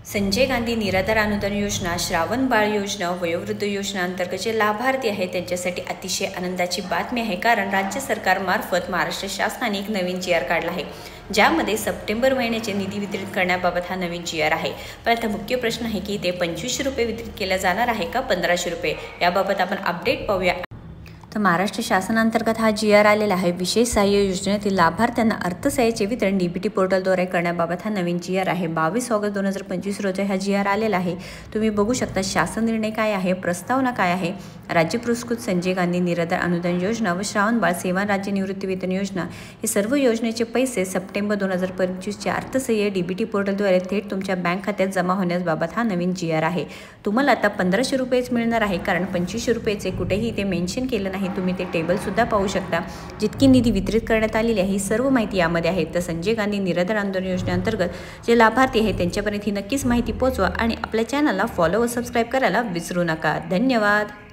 संजय गांधी निराधार अनुदान योजना, श्रावण बाळ योजना, वयोवृद्ध योजना अंतर्गत जे लाभार्थी आहेत त्यांच्यासाठी अतिशय आनंदाची बातमी आहे। कारण राज्य सरकारमार्फत महाराष्ट्र शासनाने एक नवीन GR काढला आहे, ज्यामध्ये सप्टेंबर महिन्याचे निधी वितरित करण्याबाबत हा नवीन GR आहे। पण आता मुख्य प्रश्न आहे की ते 2500 रुपये वितरित केला जाणार आहे का 1500 रुपये, याबाबत आपण अपडेट पाहूया। तर महाराष्ट्र शासनांतर्गत हा GR आलेला आहे। विशेष सहाय्य योजनेतील लाभार्थ्यांना अर्थसहाय्याचे वितरण DBT पोर्टलद्वारे करण्याबाबत हा नवीन GR आहे। 22 ऑगस्ट 2025 रोजी हा GR आलेला आहे। तुम्ही बघू शकता शासन निर्णय काय आहे, प्रस्तावना काय आहे। राज्य पुरस्कृत संजय गांधी निराधार अनुदान योजना व श्रावण बाळ सेवा राज्य निवृत्ती वेतन योजना हे सर्व योजनेचे पैसे सप्टेंबर 2025च्या अर्थसहाय्य DBT पोर्टलद्वारे थेट तुमच्या बँक खात्यात जमा होण्याबाबत हा नवीन GR आहे। तुम्हाला आता 1500 रुपयेच मिळणार आहे, कारण 2500 रुपयेचे कुठेही ते मेन्शन केलं नाही। तुम्ही ते टेबल सुद्धा पाहू शकता, जितकी निधी वितरित करण्यात आलेली आहे ही सर्व माहिती यामध्ये आहे। तर संजय गांधी निराधार अनुदान योजनेअंतर्गत जे लाभार्थी आहेत त्यांच्यापर्यंत ही नक्कीच माहिती पोहोचवा आणि आपल्या चॅनलला फॉलो व सबस्क्राईब करायला विसरू नका। धन्यवाद।